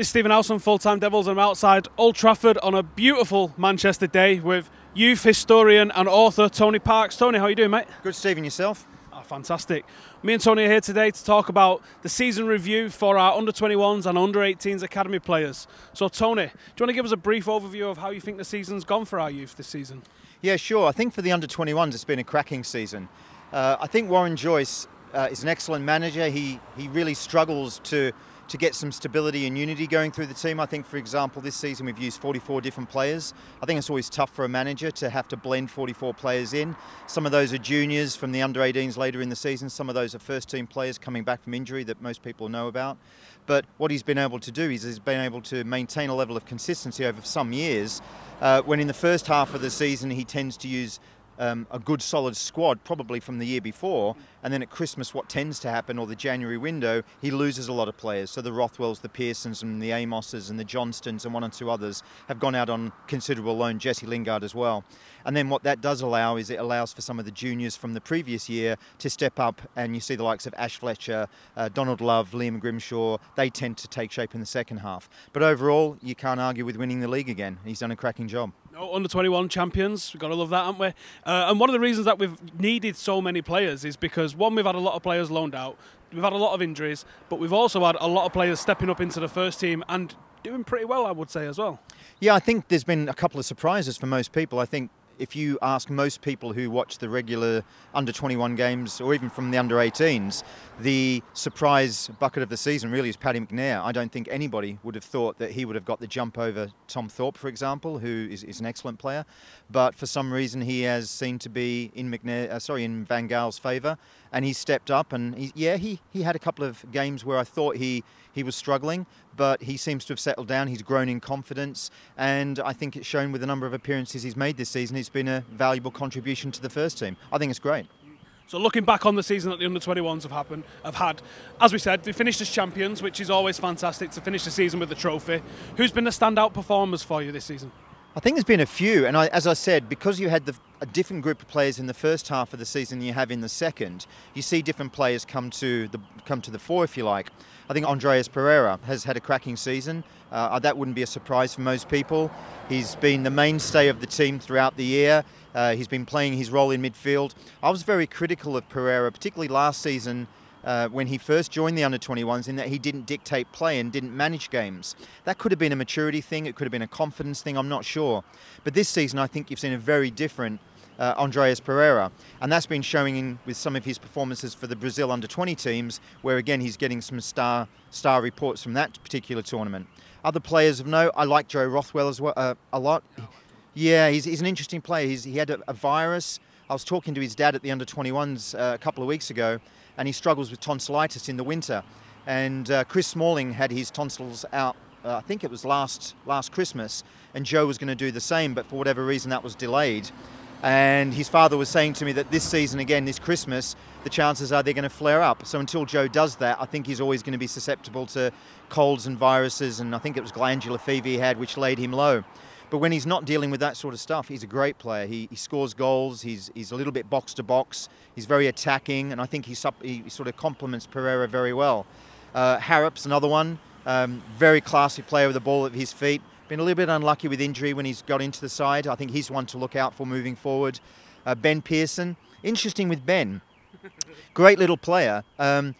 This is Stephen House on Full-Time Devils, and I'm outside Old Trafford on a beautiful Manchester day with youth historian and author Tony Parks. Tony, how are you doing, mate? Good, Stephen. Yourself? Oh, fantastic. Me and Tony are here today to talk about the season review for our under-21s and under-18s academy players. So, Tony, do you want to give us a brief overview of how you think the season's gone for our youth this season? Yeah, sure. I think for the under-21s it's been a cracking season. I think Warren Joyce is an excellent manager. He really struggles to get some stability and unity going through the team. I think, for example, this season we've used 44 different players. I think it's always tough for a manager to have to blend 44 players in. Some of those are juniors from the under-18s later in the season. Some of those are first-team players coming back from injury that most people know about. But what he's been able to do is he's been able to maintain a level of consistency over some years, when in the first half of the season he tends to use a good solid squad probably from the year before, and then at Christmas what tends to happen, or the January window, he loses a lot of players. So the Rothwells, the Pearsons and the Amoses and the Johnstons and one or two others have gone out on considerable loan, Jesse Lingard as well. And then what that does allow is it allows for some of the juniors from the previous year to step up, and you see the likes of Ash Fletcher, Donald Love, Liam Grimshaw, they tend to take shape in the second half. But overall, you can't argue with winning the league again. He's done a cracking job. No, under-21 champions, we've got to love that, haven't we? And one of the reasons that we've needed so many players is because, one, we've had a lot of players loaned out, we've had a lot of injuries, but we've also had a lot of players stepping up into the first team and doing pretty well, I would say, as well. Yeah, I think there's been a couple of surprises for most people. I think if you ask most people who watch the regular under-21 games, or even from the under-18s, the surprise bucket of the season really is Paddy McNair. I don't think anybody would have thought that he would have got the jump over Tom Thorpe, for example, who is an excellent player. But for some reason he has seemed to be in in Van Gaal's favour, and he stepped up. And he had a couple of games where I thought he was struggling, but he seems to have settled down. He's grown in confidence, and I think it's shown with the number of appearances he's made this season. It's been a valuable contribution to the first team. I think it's great. So looking back on the season that the under-21s have had, as we said, they finished as champions, which is always fantastic to finish the season with the trophy. Who's been the standout performers for you this season? I think there's been a few, and as I said, because you had a different group of players in the first half of the season than you have in the second, you see different players come to the fore, if you like. I think Andreas Pereira has had a cracking season. That wouldn't be a surprise for most people. He's been the mainstay of the team throughout the year. He's been playing his role in midfield. I was very critical of Pereira, particularly last season, when he first joined the under-21s, in that he didn't dictate play and didn't manage games. That could have been a maturity thing, it could have been a confidence thing, I'm not sure. But this season I think you've seen a very different Andreas Pereira, and that's been showing in with some of his performances for the Brazil under-20 teams, where again he's getting some star reports from that particular tournament. Other players of note, I like Joe Rothwell as well a lot. Yeah, he's an interesting player. He had a virus. I was talking to his dad at the under-21s a couple of weeks ago, and he struggles with tonsillitis in the winter. And Chris Smalling had his tonsils out, I think it was last Christmas, and Joe was going to do the same, but for whatever reason that was delayed. And his father was saying to me that this season, again, this Christmas, the chances are they're going to flare up. So until Joe does that, I think he's always going to be susceptible to colds and viruses, and I think it was glandular fever he had, which laid him low. But when he's not dealing with that sort of stuff, he's a great player. He scores goals, he's a little bit box to box, he's very attacking, and I think he sort of complements Pereira very well. Harrop's another one, very classy player with the ball at his feet. Been a little bit unlucky with injury when he's got into the side. I think he's one to look out for moving forward. Ben Pearson, interesting with Ben, great little player. The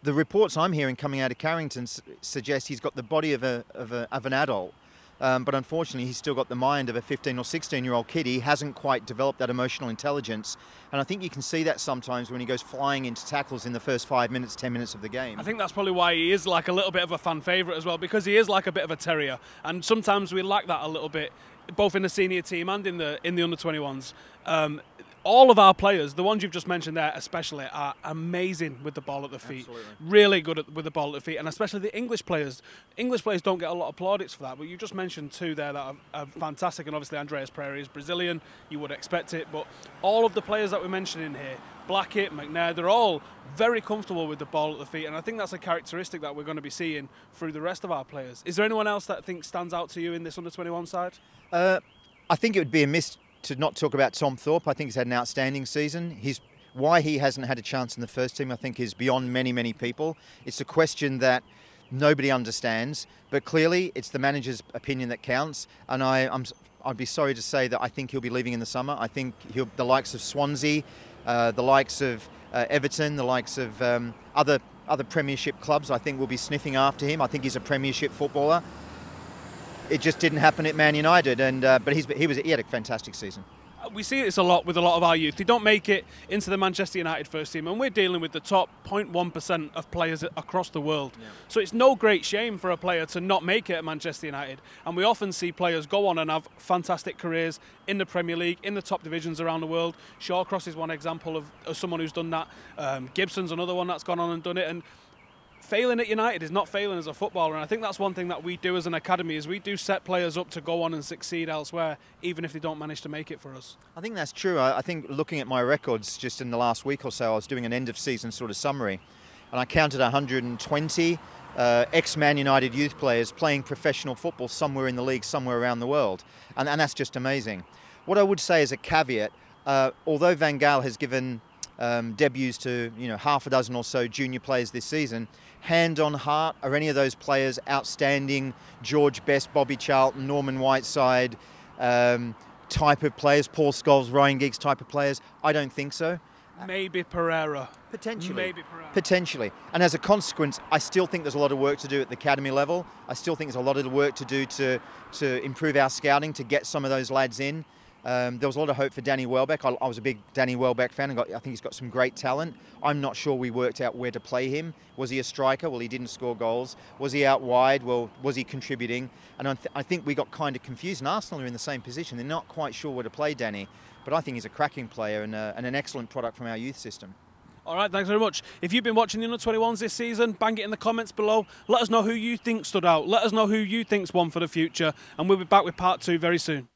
reports I'm hearing coming out of Carrington suggest he's got the body of an adult. But unfortunately, he's still got the mind of a 15 or 16-year-old kid. He hasn't quite developed that emotional intelligence. And I think you can see that sometimes when he goes flying into tackles in the first 5 minutes, 10 minutes of the game. I think that's probably why he is like a little bit of a fan favourite as well, because he is like a bit of a terrier. And sometimes we lack that a little bit, both in the senior team and in the under-21s. All of our players, the ones you've just mentioned there especially, are amazing with the ball at the feet. Absolutely. Really good with the ball at the feet, and especially the English players. English players don't get a lot of plaudits for that, but you just mentioned two there that are fantastic, and obviously Andreas Pereira is Brazilian, you would expect it, but all of the players that we're mentioning here, Blackett, McNair, they're all very comfortable with the ball at the feet, and I think that's a characteristic that we're going to be seeing through the rest of our players. Is there anyone else that stands out to you in this under-21 side? I think it would be a miss to not talk about Tom Thorpe. I think he's had an outstanding season. Why he hasn't had a chance in the first team, I think, is beyond many people. It's a question that nobody understands. But clearly, it's the manager's opinion that counts. And I'd be sorry to say that I think he'll be leaving in the summer. I think the likes of Swansea, the likes of Everton, the likes of other Premiership clubs, I think will be sniffing after him. I think he's a Premiership footballer. It just didn't happen at Man United, but he had a fantastic season. We see this a lot with a lot of our youth. They don't make it into the Manchester United first team, and we're dealing with the top 0.1% of players across the world. Yeah. So it's no great shame for a player to not make it at Manchester United. And we often see players go on and have fantastic careers in the Premier League, in the top divisions around the world. Shawcross is one example of someone who's done that. Gibson's another one that's gone on and done it. And failing at United is not failing as a footballer, and I think that's one thing that we do as an academy is we do set players up to go on and succeed elsewhere, even if they don't manage to make it for us. I think that's true. I think looking at my records just in the last week or so, I was doing an end-of-season sort of summary, and I counted 120 ex-Man United youth players playing professional football somewhere in the league, somewhere around the world, and that's just amazing. What I would say as a caveat, although Van Gaal has given debuts to half a dozen or so junior players this season, hand on heart, are any of those players outstanding George Best, Bobby Charlton, Norman Whiteside type of players, Paul Scholes, Ryan Giggs type of players? I don't think so. Maybe Pereira. Potentially. Maybe Pereira. Potentially. And as a consequence, I still think there's a lot of work to do at the academy level. I still think there's a lot of work to do to improve our scouting, to get some of those lads in. There was a lot of hope for Danny Welbeck. I was a big Danny Welbeck fan, and I think he's got some great talent. I'm not sure we worked out where to play him. Was he a striker? Well, he didn't score goals. Was he out wide? Well, was he contributing? And I think we got kind of confused, and Arsenal are in the same position. They're not quite sure where to play Danny, but I think he's a cracking player and an excellent product from our youth system. All right, thanks very much. If you've been watching the Under-21s this season, bang it in the comments below. Let us know who you think stood out. Let us know who you think's one for the future, and we'll be back with part 2 very soon.